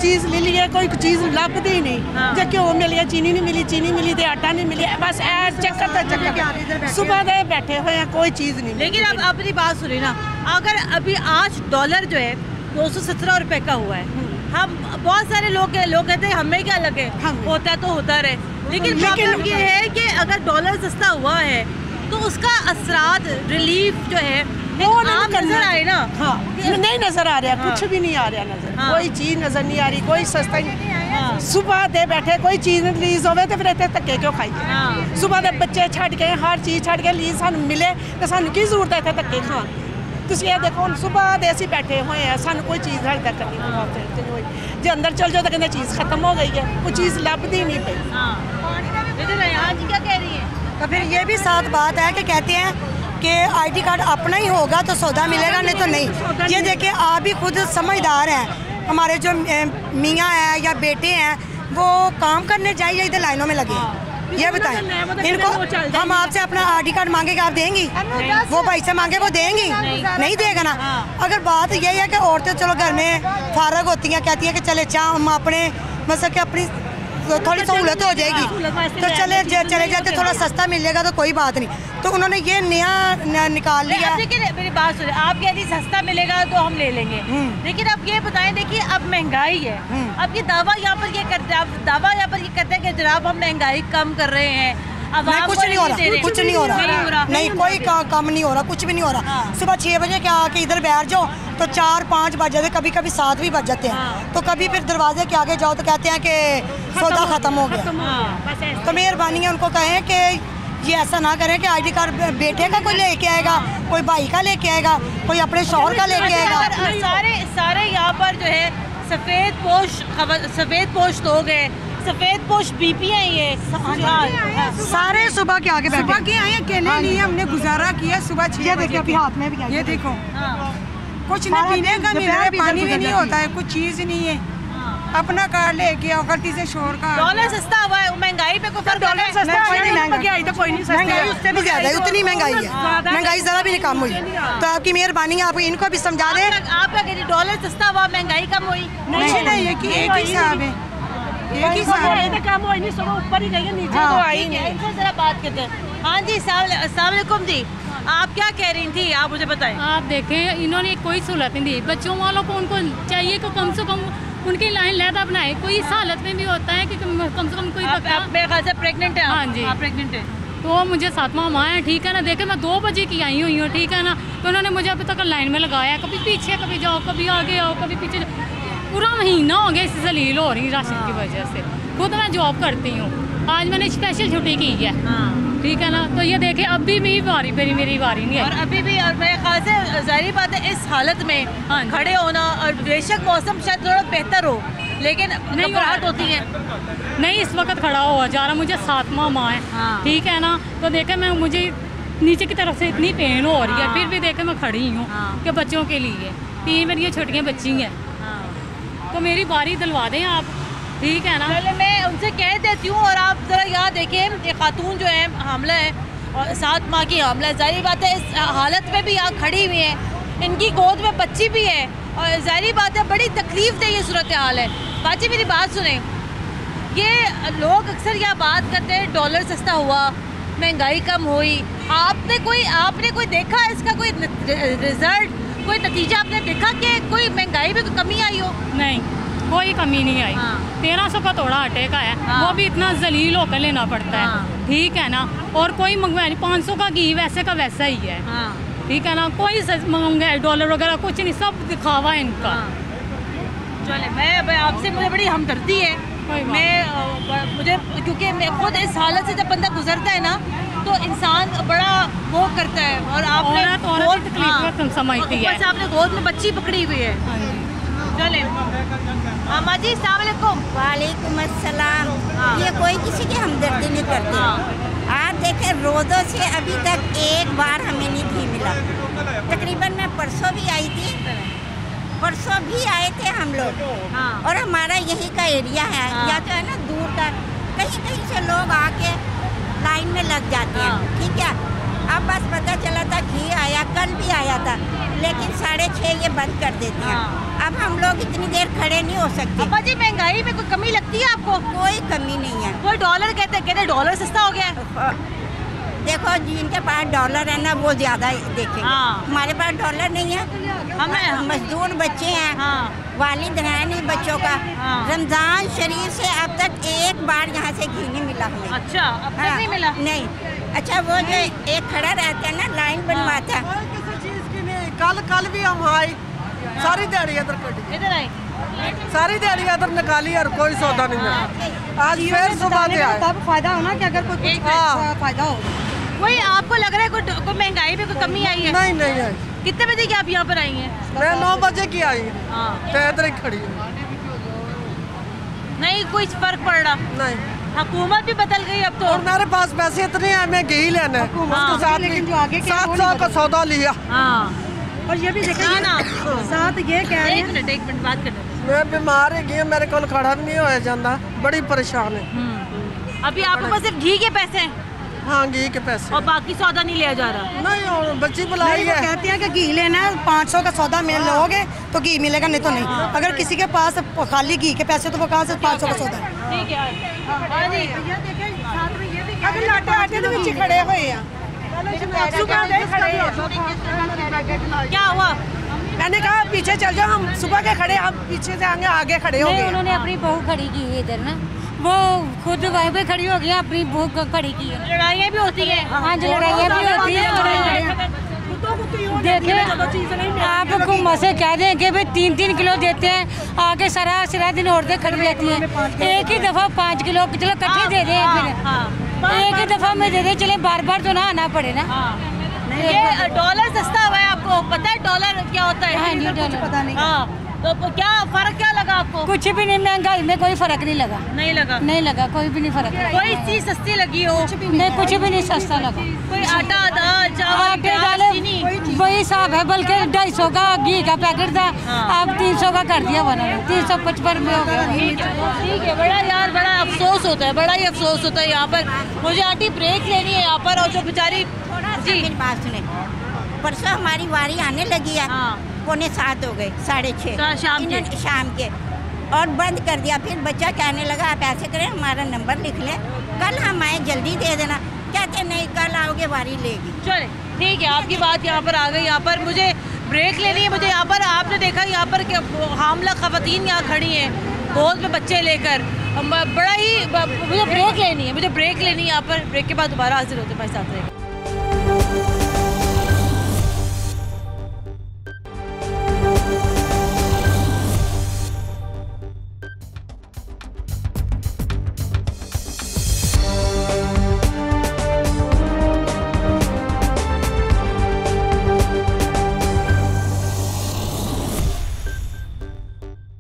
[SPEAKER 12] चीज़ ले ली है कोई चीज़ लभदी ही नहीं। जो घ्यो मिल गया, चीनी नहीं मिली, चीनी मिली तो आटा नहीं मिली, बस चक्कर सुबह से बैठे हुए हैं, कोई चीज़ नहीं।
[SPEAKER 1] लेकिन अब अपनी बात सुनी ना, अगर अभी आज डॉलर जो है 217 रुपए का हुआ है, हम बहुत सारे लोग कहते हैं हमें क्या लगे, होता है तो होता रहे, लेकिन प्रॉब्लम ये है कि अगर डॉलर सस्ता हुआ है तो उसका असरात रिलीफ जो है वो नजर आए ना।
[SPEAKER 12] नहीं नजर आ रहा, कुछ भी नहीं आ रहा नजर, कोई चीज नजर नहीं आ रही, कोई सस्ता नहीं। सुबह दे बैठे कोई चीज रिलीज हो तो फिर इतने धक्के क्यों खाइए? सुबह के बच्चे छड़ के हर चीज छड़ के रिलीज सानू मिले तो सानू की जरूरत है इतने धक्के खान? तुम ये देखो हम सुबह दे असी बैठे हुए हैं, सानू कोई चीज़ हल तक नहीं, जो अंदर चल जाओ तो कहते चीज़ खत्म हो गई है, कोई चीज़ लभदी नहीं पई।
[SPEAKER 1] क्या कह रही है?
[SPEAKER 13] तो फिर ये भी साथ बात है कि कहते हैं कि आईडी कार्ड अपना ही होगा तो सौदा मिलेगा, नहीं तो नहीं। ये देखिए आप भी खुद समझदार हैं, हमारे जो मियाँ हैं या बेटे हैं वो काम करने जाइए इधर लाइनों में लगे। ये बताएं इनको, हम आपसे अपना आईडी कार्ड मांगेंगे आप देंगी? वो भाई से मांगे वो देंगी? नहीं देगा ना। अगर बात यही है कि औरतें चलो घर में फारग होती हैं, कहती हैं कि चले चाह हम अपने मतलब कि अपनी थोड़ी सहूलत हो जाएगी तो चले जाते, थोड़ा सस्ता मिल जाएगा तो कोई बात नहीं। तो उन्होंने ये नया निकाल लिया।
[SPEAKER 1] देखिए मेरी बात सुनिए, आप कह रही सस्ता मिलेगा तो हम ले लेंगे, लेकिन अब ये बताएं, देखिए अब महंगाई है, अब ये दावा यहाँ पर ये करते हैं कि जनाब हम महंगाई कम कर रहे हैं।
[SPEAKER 13] नहीं कुछ नहीं हो रहा, कुछ नहीं हो रहा, नहीं कोई कम नहीं हो रहा, कुछ भी नहीं हो रहा। सुबह 6 बजे के आके इधर बैठ जाओ तो 4-5 बज जाते, कभी कभी 7 भी बज जाते हैं। तो कभी फिर दरवाजे के आगे जाओ तो कहते हैं कि सौदा ख़त्म हो गया। तो मेहरबानी है उनको कहें कि ये ऐसा ना करें कि आईडी कार्ड बेटे का कोई लेके आएगा, कोई भाई का लेके आएगा, कोई अपने शौहर का लेके आएगा।
[SPEAKER 1] सारे यहाँ पर जो है सफ़ेद पोश लोग हैं, सफ़ेद पोश बीपी हैं, ये
[SPEAKER 13] सारे सुबह के आगे बैठे।
[SPEAKER 5] सुबह के आए अकेले नहीं, हमने गुजारा किया सुबह 6 बजे।
[SPEAKER 13] अभी हाथ में भी
[SPEAKER 5] ये देखो कुछ न पीने का मिल रहा है, पानी भी नहीं होता है, कुछ चीज़ नहीं है। अपना कार्ड लेके आओ, गलती से शोर का
[SPEAKER 1] डॉलर सस्ता हुआ है, महंगाई पे कोई फर्क?
[SPEAKER 5] डॉलर सस्ता हुआ है, महंगाई तो कोई नहीं सस्ता,
[SPEAKER 13] उससे भी ज़्यादा है, उतनी महंगाई है, महंगाई ज़रा भी नहीं कम हुई। तो आपकी मेहरबानी है, आप इनको भी समझा दें।
[SPEAKER 1] आपका कहती डॉलर सस्ता हुआ महंगाई कम हुई?
[SPEAKER 5] नहीं, एक ही हिसाब है, एक ही हिसाब
[SPEAKER 12] कम हुई नहीं, सब ऊपर ही गई, नीचे तो आई नहीं।
[SPEAKER 1] इनसे जरा बात करते हैं। हाँ जी, अस्सलाम वालेकुम जी, आप क्या कह रही थी, आप मुझे बताएं।
[SPEAKER 14] आप देखें इन्होंने कोई सहूलत नहीं दी बच्चों वालों को, उनको चाहिए कि कम से कम उनकी लाइन लहदा बनाए। कोई इस हालत में भी होता है कि कम से कम कोई
[SPEAKER 1] मेरे ख्याल से प्रेग्नेंट है?
[SPEAKER 14] हाँ जी,
[SPEAKER 1] आप प्रेग्नेंट है।
[SPEAKER 14] तो मुझे 7वां माह है, ठीक है ना। देखे मैं 2 बजे की आई हुई हूँ, ठीक है ना। तो उन्होंने मुझे अभी तक लाइन में लगाया, कभी पीछे कभी जाओ, कभी आगे आओ, कभी पीछे जाओ। पूरा महीना हो गया इससे जलील हो रही राशन की वजह से। खुद मैं जॉब करती हूँ, आज मैंने स्पेशल छुट्टी की है, ठीक है ना। तो ये देखे अभी भी बारी मेरी बारी नहीं है,
[SPEAKER 1] और अभी भी। और मेरे ख्याल से जाहिर बात है इस हालत में खड़े होना, और बेशक मौसम शायद थोड़ा बेहतर हो लेकिन घबराहट होती है।
[SPEAKER 14] नहीं इस वक्त खड़ा हुआ जा रहा, मुझे 7वां माह है, ठीक है ना। तो देखे मैं मुझे नीचे की तरफ से इतनी पेन हो रही है, फिर भी देखे मैं खड़ी हूँ कि बच्चों के लिए 3 मेरी छोटियाँ बच्ची हैं, तो मेरी बारी दिलवा दें आप, ठीक है ना।
[SPEAKER 1] पहले मैं उनसे कह देती हूँ। और आप ज़रा यहाँ देखें, ये खातून जो है हामला है और 7 माह की हामला है, जाहिर बात है इस हालत में भी यहाँ खड़ी हुई है, इनकी गोद में बच्ची भी है, और जाहिर बात है बड़ी तकलीफ दे ये सूरत हाल है। बाजी मेरी बात सुने, ये लोग अक्सर यह बात करते हैं डॉलर सस्ता हुआ, महंगाई कम हुई, आपने कोई देखा इसका कोई रिजल्ट, कोई नतीजा आपने देखा कि कोई महंगाई में कोई कमी आई हो?
[SPEAKER 14] नहीं, कोई कमी नहीं आई। 1300 का थोड़ा आटे का है, वो भी इतना जलील होकर लेना पड़ता है, ठीक है ना। और कोई मंगवाई नहीं, 500 का घी वैसे का वैसा ही है, ठीक है ना। कोई महंगाई डॉलर वगैरह कुछ नहीं, सब दिखावा है इनका।
[SPEAKER 1] चले, मैं आपसे मुझे बड़ी हमदर्दी है मुझे क्योंकि मैं खुद इस हालत से जब बंदा गुजरता है ना तो इंसान बड़ा वो करता है। और आपने आपने गोद में बच्ची पकड़ी हुई है। चले अम्मा जी, अस्सलाम वालेकुम।
[SPEAKER 15] वालेकुम अस्सलाम। ये कोई किसी की हमदर्दी नहीं करते। आप देखें रोज़ों से अभी तक एक बार हमें नहीं घी मिला। तकरीबन मैं परसों भी आई थी, परसों भी आए थे हम लोग। और हमारा यही का एरिया है, या तो है ना दूर का, कहीं कहीं से लोग आके लाइन में लग जाते हैं। ठीक है, अब बस पता चला था घी आया, कल भी आया था, लेकिन 6:30 ये बंद कर देते हैं। अब हम लोग इतनी देर खड़े नहीं हो सकते।
[SPEAKER 1] अब्बा जी, महंगाई में कोई कमी लगती है आपको?
[SPEAKER 15] कोई कमी नहीं है।
[SPEAKER 1] कोई डॉलर कहते डॉलर सस्ता हो गया है।
[SPEAKER 15] देखो जिनके पास डॉलर है ना वो ज्यादा देखेंगे। हमारे पास डॉलर नहीं है, हम मजदूर बच्चे हैं, वालिद है नहीं बच्चों का। रमजान शरीफ से अब तक एक बार यहाँ से घी नहीं मिला हमें।
[SPEAKER 1] अच्छा, अब तक नहीं मिला?
[SPEAKER 15] नहीं। अच्छा, वो जो एक खड़ा रहता है ना, लाइन बनवाता है।
[SPEAKER 12] कल भी हम आई, सारी दिहाड़ी इधर
[SPEAKER 1] आई,
[SPEAKER 12] सारी दिहाड़ी इधर निकाली और कोई सौदा नहीं मिला। आज फिर सुबह से आए।
[SPEAKER 5] तब फायदा होना कि अगर कोई फायदा हो।
[SPEAKER 1] कोई आपको लग रहा है कोई महंगाई में कोई कमी आई है?
[SPEAKER 12] नहीं नहीं आई।
[SPEAKER 1] कितने बजे की आप यहाँ पर आई हैं?
[SPEAKER 12] मैं 9 बजे की आई तो इधर ही खड़ी हूँ।
[SPEAKER 1] नहीं कोई फर्क पड़ रहा?
[SPEAKER 12] नहीं।
[SPEAKER 1] हुकूमत भी बदल गई अब तो।
[SPEAKER 12] और मेरे पास पैसे इतने हैं, मैं घी लेना है। उसके साथ
[SPEAKER 5] लेकिन जो आगे
[SPEAKER 12] 700 का सौदा लिया।
[SPEAKER 5] और ये भी देखिए ना, साथ ये कह रहे हैं।
[SPEAKER 1] एक मिनट बात करना।
[SPEAKER 12] मैं बीमार है, मेरे को खड़ा भी नहीं होया जाता, बड़ी परेशान है।
[SPEAKER 1] अभी आपके पास सिर्फ घी के पैसे हैं?
[SPEAKER 12] हाँ, घी के पैसे।
[SPEAKER 1] और बाकी सौदा नहीं लिया जा रहा?
[SPEAKER 12] नहीं, और बच्ची बुलाई है।
[SPEAKER 13] कहते हैं कि घी लेना है, 500 का सौदा में लोगे तो घी मिलेगा, नहीं तो नहीं। अगर किसी के पास खाली घी के पैसे तो वो कहाँ से 500 का सौदा।
[SPEAKER 1] ठीक है।
[SPEAKER 12] अगर आटे के नीचे खड़े हुए हैं।
[SPEAKER 1] क्या हुआ?
[SPEAKER 12] मैंने कहा पीछे चल जाओ, हम सुबह के खड़े, हम पीछे से आगे खड़े हो गए।
[SPEAKER 14] उन्होंने अपनी बहू खड़ी की है इधर ना, वो खुद वहीं पे खड़ी हो गई, अपनी बहू खड़ी की है।
[SPEAKER 1] लड़ाइयाँ भी होती है?
[SPEAKER 14] हाँ जी, लड़ाइयाँ भी होती है। देखिए, आप हुकूमत से कह दें कि भाई 3-3 किलो देते हैं, आगे सारा दिन औरतें खड़ी रहती हैं। एक ही दफ़ा 5 किलो चलो इकट्ठे दे दें, फिर एक ही दफ़ा में दे दें, चले बार बार तो ना आना पड़े ना।
[SPEAKER 1] ये डॉलर सस्ता हुआ है, आपको पता है डॉलर क्या होता है?
[SPEAKER 14] हाँ जी, डॉलर
[SPEAKER 1] पता नहीं। हाँ, तो क्या फर्क क्या लगा आपको?
[SPEAKER 14] कुछ भी नहीं, महंगाई में कोई फर्क नहीं लगा।
[SPEAKER 1] नहीं लगा?
[SPEAKER 14] नहीं लगा, कोई भी नहीं फर्क।
[SPEAKER 1] कोई चीज सस्ती लगी हो?
[SPEAKER 14] नहीं, कुछ भी नहीं सस्ता लगा।
[SPEAKER 1] कोई आटा, दाल, चावल,
[SPEAKER 14] वही हिसाब है, बल्कि 250 का घी का पैकेट था, अब 300 का कर दिया उन्होंने, 355 में हो गया।
[SPEAKER 1] ठीक है, बड़ा यार बड़ा अफसोस होता है, बड़ा ही अफसोस होता है यहाँ पर। मुझे आंटी ब्रेक लेनी है यहाँ पर, और जो बेचारी
[SPEAKER 15] मेरी बात सुने, परसों हमारी वारी आने लगी है, 6:45 हो गए, 6:30 शाम के, और बंद कर दिया। फिर बच्चा कहने लगा आप ऐसे करें, हमारा नंबर लिख लें, कल हम आए जल्दी दे देना। कहते नहीं, कल आओगे वारी लेगी।
[SPEAKER 1] चले ठीक है, आपकी बात यहाँ पर आ गई। यहाँ पर मुझे ब्रेक लेनी है। मुझे यहाँ पर आपने देखा यहाँ पर हामला खवातीन यहाँ खड़ी हैं गोद में बच्चे लेकर, बड़ा ही मुझे ब्रेक लेनी है, मुझे ब्रेक लेनी है यहाँ पर। ब्रेक के बाद दोबारा हाजिर होते हमारे साथ रहेगा।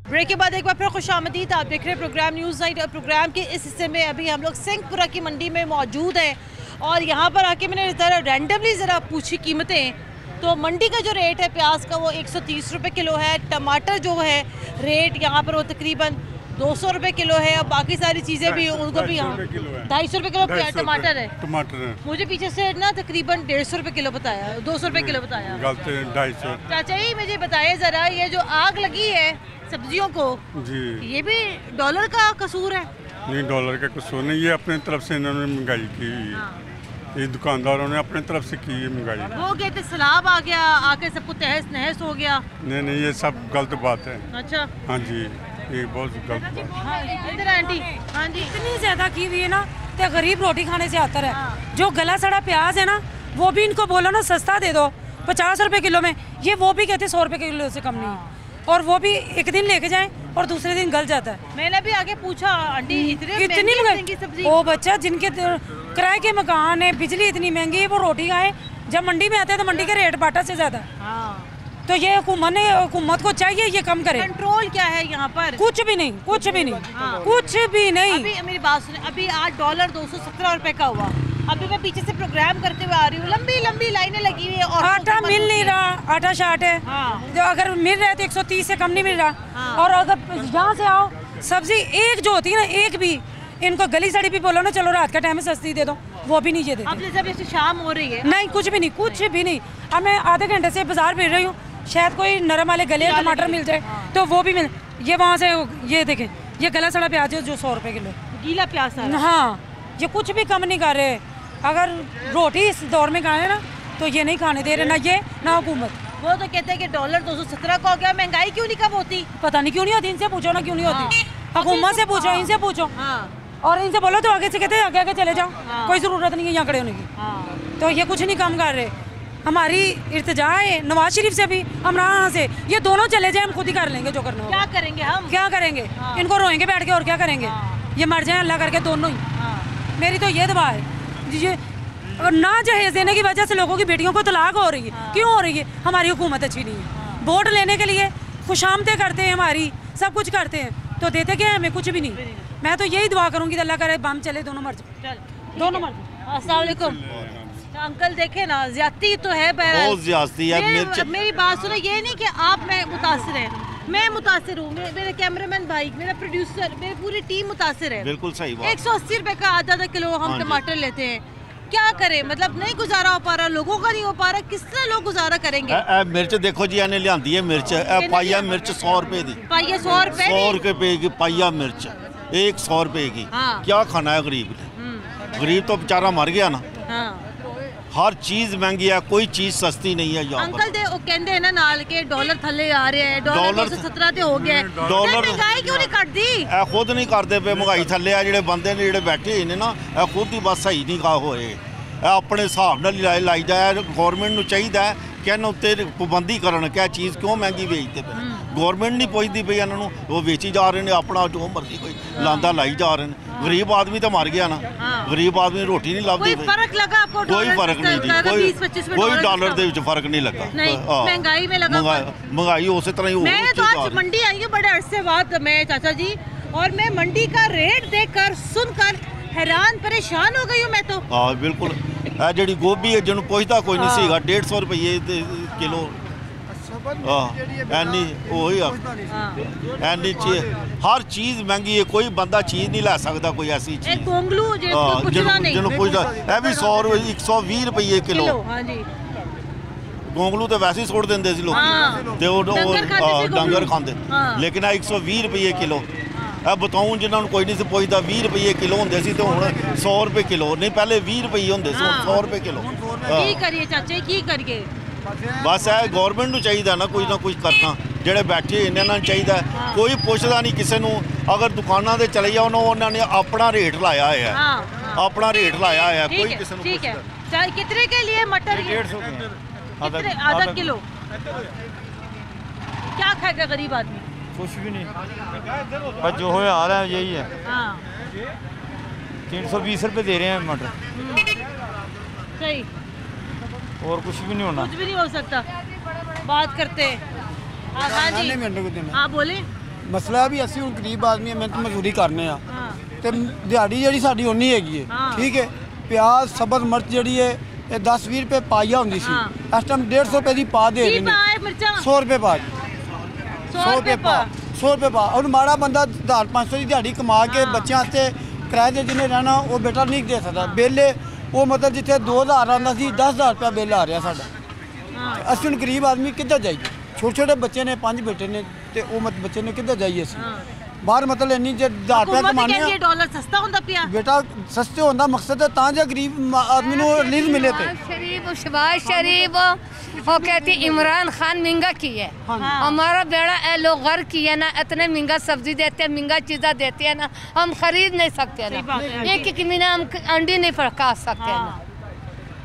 [SPEAKER 1] ब्रेक के बाद एक बार फिर खुशामदीद। आप देख रहे हैं प्रोग्राम न्यूज़ नाइट, और प्रोग्राम के इस हिस्से में अभी हम लोग सिंहपुरा की मंडी में मौजूद हैं। और यहाँ पर आके मैंने ज़रा रैंडमली ज़रा पूछी कीमतें, तो मंडी का जो रेट है प्याज का वो 130 रुपये किलो है। टमाटर जो है रेट यहाँ पर वो तकरीबन 200 रुपये किलो है। और बाकी सारी चीज़ें भी उनको भी यहाँ 250 रुपये किलो टमाटर है।
[SPEAKER 16] टमाटर है,
[SPEAKER 1] मुझे पीछे से ना तकरीबन 150 रुपये किलो बताया, 200 रुपये किलो बताया।
[SPEAKER 16] 250।
[SPEAKER 1] चाचा ही मुझे बताइए ज़रा, ये जो आग लगी है सब्जियों को जी, ये भी डॉलर का कसूर है?
[SPEAKER 16] नहीं, डॉलर का कसूर नहीं, ये अपने तरफ से इन्होंने महंगाई की। ये दुकानदारों ने अपने तरफ से की है महंगाई।
[SPEAKER 1] वो कहते सैलाब आ गया, आके सबको तहस नहस हो गया।
[SPEAKER 16] नहीं नहीं, ये सब गलत बात है।
[SPEAKER 1] अच्छा,
[SPEAKER 16] हाँ जी, ये बहुत गलत बात है।
[SPEAKER 1] इधर आंटी, हाँ जी,
[SPEAKER 17] इतनी ज्यादा की हुई है ना, तो गरीब रोटी खाने से आता है। जो गला सड़ा प्याज है ना, वो भी इनको बोलो ना सस्ता दे दो 50 रुपए किलो में, ये वो भी कहते 100 रुपए किलो से कम नहीं। और वो भी एक दिन लेके जाएं और दूसरे दिन गल जाता है।
[SPEAKER 1] मैंने भी आगे पूछा आंटी
[SPEAKER 17] इतनी महंगी सब्जी, वो बच्चा जिनके किराए के मकान है, बिजली इतनी महंगी है, वो रोटी खाए। जब मंडी में आते हैं तो मंडी के रेट बाटा से ज्यादा। तो ये हुकूमत को चाहिए ये कम करे।
[SPEAKER 1] कंट्रोल क्या है यहाँ पर?
[SPEAKER 17] कुछ भी नहीं, कुछ भी नहीं, कुछ भी नहीं।
[SPEAKER 1] अभी मेरी बात सुने, अभी आज डॉलर 217 रुपए का हुआ। अभी मैं पीछे से प्रोग्राम करते हुए आ रही हूँ, लंबी लंबी लाइनें लगी हुई है और
[SPEAKER 17] आटा मिल नहीं रहा, आटा शार्ट है। जो अगर मिल रहा है तो 130 से कम नहीं मिल रहा। और अगर यहाँ से आओ सब्जी एक जो होती है ना, एक भी इनको गली सड़ी भी बोलो ना, चलो रात का टाइम में सस्ती दे दो, वो भी नहीं ये देते।
[SPEAKER 1] अब जैसे शाम हो रही है,
[SPEAKER 17] नहीं कुछ भी नहीं, कुछ भी नहीं। अब मैं आधे घंटे से बाजार फिर रही हूँ, शायद कोई नरम वाले गले टमाटर मिल जाए तो वो भी मिल। ये वहाँ से ये देखें, ये गला सड़ा प्याज है जो 100 रुपए किलो,
[SPEAKER 1] गीला प्याज।
[SPEAKER 17] हाँ, ये कुछ भी कम नहीं कर रहे। अगर रोटी इस दौर में खाए ना तो ये नहीं खाने दे रहे, ना ये ना हुकूमत।
[SPEAKER 1] वो तो कहते हैं कि डॉलर 217 का हो गया, महंगाई क्यों नहीं कम होती?
[SPEAKER 17] पता नहीं क्यों नहीं होती, इनसे पूछो ना क्यों नहीं होती। हुकूमत से पूछो, इनसे पूछो, और इनसे बोलो तो आगे से कहते हैं आगे आगे चले जाओ, कोई ज़रूरत नहीं है यहाँ खड़े होने की। तो ये कुछ नहीं कम कर रहे। हमारी इर्तिजा है नवाज शरीफ से भी, इमरान से, ये दोनों चले जाए, हम खुद ही कर लेंगे जो करना।
[SPEAKER 1] क्या करेंगे हम?
[SPEAKER 17] क्या करेंगे? इनको रोएंगे बैठ के और क्या करेंगे? ये मर जाए अल्लाह करके दोनों ही। मेरी तो ये दुआ है। ये ना जहेज देने की वजह से लोगों की बेटियों को तलाक हो रही है। क्यों हो रही है? हमारी हुकूमत अच्छी नहीं है। वोट लेने के लिए खुशामतें करते हैं, हमारी सब कुछ करते हैं, तो देते क्या है हमें? कुछ भी नहीं। मैं तो यही दुआ करूंगी कि अल्लाह करे बम चले, दोनों मर जाए, दोनों मर जाए। अस्सलाम वालेकुम अंकल, देखे ना ज्यादती तो है,
[SPEAKER 18] बहुत ज्यादती है।
[SPEAKER 1] मेरी बात सुनो, ये नहीं कि आप मैं मुतासिर है, मैं मुतासिर हूँ, मेरे कैमरामैन भाई, मेरा प्रोड्यूसर, मेरी पूरी टीम मुतासिर है।
[SPEAKER 18] बिल्कुल सही बात।
[SPEAKER 1] 180 रुपए का आधा किलो हम टमाटर लेते हैं। क्या करें? मतलब नहीं गुजारा हो पा रहा, लोगों का नहीं हो पा रहा, किस तरह लोग गुजारा करेंगे?
[SPEAKER 18] मिर्च देखो जी, इन्हें लियांदी है मिर्च, पाइया मिर्च 100 रुपए की,
[SPEAKER 1] पाइया 100 रुपए,
[SPEAKER 18] 100 रुपए की पाइया मिर्च, एक 100 रुपए की। क्या खाना है गरीब ने? गरीब तो बेचारा मर गया ना। हर चीज महंगी है, कोई चीज सस्ती नहीं है यहाँ
[SPEAKER 1] अंकल दे वो कहते हैं ना नाल के डॉलर थले आ रहे हैं, डॉलर 217 ते हो गया है, डॉलर महंगाई क्यों नहीं कट दी?
[SPEAKER 18] खुद नहीं करते पे महंगाई थले आ, ਜਿਹੜੇ ਬੰਦੇ ਨੇ ਜਿਹੜੇ ਬੈਠੇ ਨੇ ਨਾ, ਇਹ ਖੁਦ ਹੀ ਬਸ ਸਹੀ ਨਹੀਂ ਕਾ ਹੋਏ। ਇਹ ਆਪਣੇ ਹਿਸਾਬ ਨਾਲ ਲਾਈਦਾ ਹੈ। ਗਵਰਨਮੈਂਟ ਨੂੰ ਚਾਹੀਦਾ ਹੈ ਕਿ ਇਹਨਾਂ ਉੱਤੇ ਪਾਬੰਦੀ ਕਰਨ ਕਿ ਇਹ ਚੀਜ਼ ਕਿਉਂ ਮਹਿੰਗੀ ਵੇਚਦੇ ਪਏ। ਗਵਰਨਮੈਂਟ ਨਹੀਂ ਪੁੱਛਦੀ ਪਈ ਇਹਨਾਂ ਨੂੰ, ਉਹ ਵੇਚੀ ਜਾ ਰਹੇ ਨੇ ਆਪਣਾ ਜੋ ਮਰਜ਼ੀ ਕੋਈ ਲਾਂਦਾ ਲਾਈ ਜਾ ਰਹੇ ਨੇ। गरीब आदमी तो मर गया ना, गरीब आदमी रोटी नहीं लाती।
[SPEAKER 1] कोई फर्क लगा आपको?
[SPEAKER 18] कोई फर्क नहीं जी, कोई डॉलर दे विच फर्क नहीं लगा।
[SPEAKER 1] महंगाई में लगा,
[SPEAKER 18] महंगाई उसी तरह ही।
[SPEAKER 1] मैं तो आज मंडी आई हूँ बड़े अरसे बाद मैं चाचा जी, और मैं मंडी का रेट देखकर सुनकर हैरान परेशान हो गई हूँ मैं तो।
[SPEAKER 18] हाँ बिल्कुल, जी गोभी है जिन्होंने पुछता कोई नहीं सीगा, 150 रुपये किलो। हर चीज महंगी है, कोई बंदा चीज नहीं ला सकता, कोई ऐसी चीज। जिन्होंने पुछता है भी 100 रुपये 120 रुपये किलो। गोंगलू तो वैसे ही सुट देंगे लोग, डंगर खाते, लेकिन 120 रुपये किलो। बताऊँ जिन्होंने कोई नहीं पुछता, 20 रुपये किलो होंगे सी, तो हुण 100 रुपये किलो नहीं, पहले 20 रुपये होंगे, 100 रुपये किलो।
[SPEAKER 1] की करिए चाचे, की करिए?
[SPEAKER 18] बस है गवर्नमेंट को चाहिए ना कुछ करना। ਜਿਹੜੇ ਬੈਠੇ ਇਹਨਾਂ ਨੂੰ ਚਾਹੀਦਾ, ਕੋਈ ਪੁੱਛਦਾ ਨਹੀਂ ਕਿਸੇ ਨੂੰ। ਅਗਰ ਦੁਕਾਨਾਂ ਤੇ ਚਲੇ ਜਾਓ ਨਾ, ਉਹਨਾਂ ਨੇ ਆਪਣਾ ਰੇਟ ਲਾਇਆ ਹੋਇਆ ਹੈ, ਆਪਣਾ ਰੇਟ ਲਾਇਆ ਹੋਇਆ, ਕੋਈ ਕਿਸੇ ਨੂੰ
[SPEAKER 1] ठीक है। चाहे कितने के लिए मटर?
[SPEAKER 18] 150
[SPEAKER 1] आधा किलो। क्या खाएगा गरीब आदमी?
[SPEAKER 19] कुछ भी नहीं, बस जो हो आ रहा है यही है। 320 रुपये दे रहे हैं मटर।
[SPEAKER 1] सही,
[SPEAKER 19] और कुछ भी नहीं होना,
[SPEAKER 1] कुछ भी नहीं हो सकता। बात करते हैं। हाँ जी, हाँ बोले।
[SPEAKER 20] मसला भी ਅਸੀਂ ਹੁਣ ਗਰੀਬ ਆਦਮੀ ਮਿਹਨਤ ਮਜ਼ਦੂਰੀ ਕਰਨੇ ਆ, ਤੇ ਦਿਹਾੜੀ ਜਿਹੜੀ ਸਾਡੀ ਉਨੀ ਹੈਗੀ ਹੈ। ਠੀਕ ਹੈ, ਪਿਆਜ਼ ਸਬਜ਼ ਮਿਰਚ ਜਿਹੜੀ ਹੈ ਇਹ 10-20 ਰੁਪਏ ਪਾਈਆ ਹੁੰਦੀ ਸੀ, ਇਸ ਟਾਈਮ 150 ਰੁਪਏ ਦੀ ਪਾ ਦੇ ਰਹੇ ਨੇ। 100 ਰੁਪਏ ਪਾ, 100 ਰੁਪਏ ਪਾ, 100 ਰੁਪਏ ਪਾ। ਹੁਣ ਮਾੜਾ ਬੰਦਾ 1000-500 ਦੀ ਦਿਹਾੜੀ ਕਮਾ ਕੇ ਬੱਚਿਆਂ ਵਾਸਤੇ ਕਿਰਾਏ ਤੇ ਜਿਹਨੇ ਰਹਿਣਾ ਉਹ ਬੇਟਾ ਨਹੀਂ ਦੇ ਸਕਦਾ। ਬਿੱਲ ਉਹ ਮਤਲਬ ਜਿੱਥੇ 2000 ਆਉਂਦਾ ਸੀ 10000 ਰੁਪਏ ਬਿੱਲ ਆ ਰਿਹਾ ਸਾਡਾ। ਅਸੀਂ ਹੁਣ ਗਰੀਬ ਆਦਮੀ ਕਿੱਧਰ ਜਾਈਏ? छोटे छोटे बच्चे ने, 5 बेटे ने, ते वो मत बच्चे ने किधर जाइए बाहर? मतलब इन्नी जे 1000 रुपया कमाने,
[SPEAKER 1] डॉलर सस्ता होंदा पिया
[SPEAKER 20] बेटा, सस्ते होंदा मकसद है तां जे गरीब आदमी नु रिलीज मिले थे।
[SPEAKER 21] शहबाज शरीफ वो कहती इमरान खान महंगा की है, हमारा बेड़ा ए लोग घर की है ना, इतने महंगा सब्जी देते हैं, महंगा चीज़ा देते हैं ना, हम खरीद नहीं सकते ना, एक एक महीना हम अंडी नहीं पका सकते ना।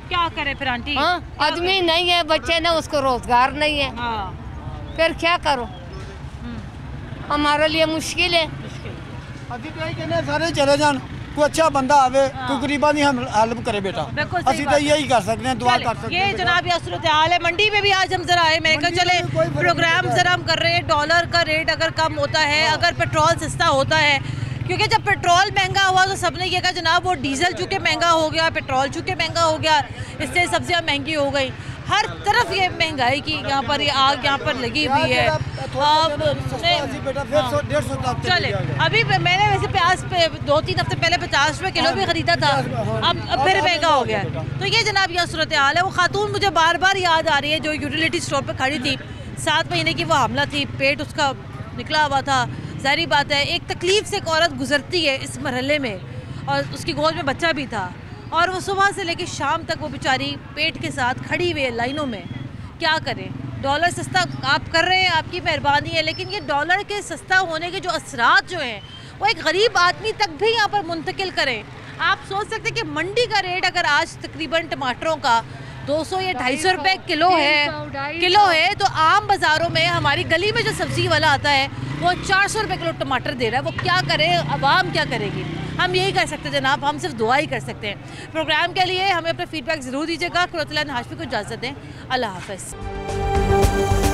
[SPEAKER 1] क्या करे फिर आंटी?
[SPEAKER 21] आदमी नहीं है, बच्चे ना, उसको रोजगार नहीं है, फिर क्या करो? हमारे लिए मुश्किल है।
[SPEAKER 20] अभी तो यही कहने सारे चले जान, कोई अच्छा बंदा आवे, कोई गरीबा की हेल्प करे बेटा, असि तो यही कर सकते हैं, दुआ कर सकते हैं।
[SPEAKER 1] ये जनाब ये सूरत हाल है। मंडी में भी आज हम जरा आए, मैं कहा चले प्रोग्राम जरा हम कर रहे हैं। डॉलर का रेट अगर कम होता है, अगर पेट्रोल सस्ता होता है, क्योंकि जब पेट्रोल महंगा हुआ तो सबने ये कहा जनाब वो डीजल चूँकि महंगा हो गया, पेट्रोल चूँकि महंगा हो गया, इससे सब्जियाँ महंगी हो गई। हर तरफ ये महंगाई की यहाँ पर ये आग यहाँ पर लगी हुई है। चले अभी मैंने वैसे प्याज पे 2-3 हफ्ते पहले 50 रुपये किलो भी ख़रीदा था, अब फिर महंगा हो गया। तो ये जनाब यह सूरत हाल है। वो खातून मुझे बार बार याद आ रही है जो यूटिलिटी स्टोर पर खड़ी थी, 7 महीने की वो हामला थी, पेट उसका निकला हुआ था। ज़ाहिर बात है एक तकलीफ़ से एक औरत गुजरती है इस मरहले में, और उसकी गोद में बच्चा भी था, और वो सुबह से लेकर शाम तक वो बेचारी पेट के साथ खड़ी हुई है लाइनों में। क्या करें, डॉलर सस्ता आप कर रहे हैं, आपकी मेहरबानी है, लेकिन ये डॉलर के सस्ता होने के जो असरात जो हैं वो एक गरीब आदमी तक भी यहाँ पर मुंतकिल करें। आप सोच सकते हैं कि मंडी का रेट अगर आज तकरीबन टमाटरों का 200 या 250 रुपये किलो है तो आम बाज़ारों में हमारी गली में जो सब्ज़ी वाला आता है वो 400 रुपये किलो टमाटर दे रहा है। वो क्या करे, आवाम क्या करेगी? हम यही कर सकते हैं जनाब, हम सिर्फ दुआ ही कर सकते हैं। प्रोग्राम के लिए हमें अपना फीडबैक ज़रूर दीजिएगा। कुरतुल ऐन हाशमी को इजाज़त दें। अल्लाह हाफ़िज़।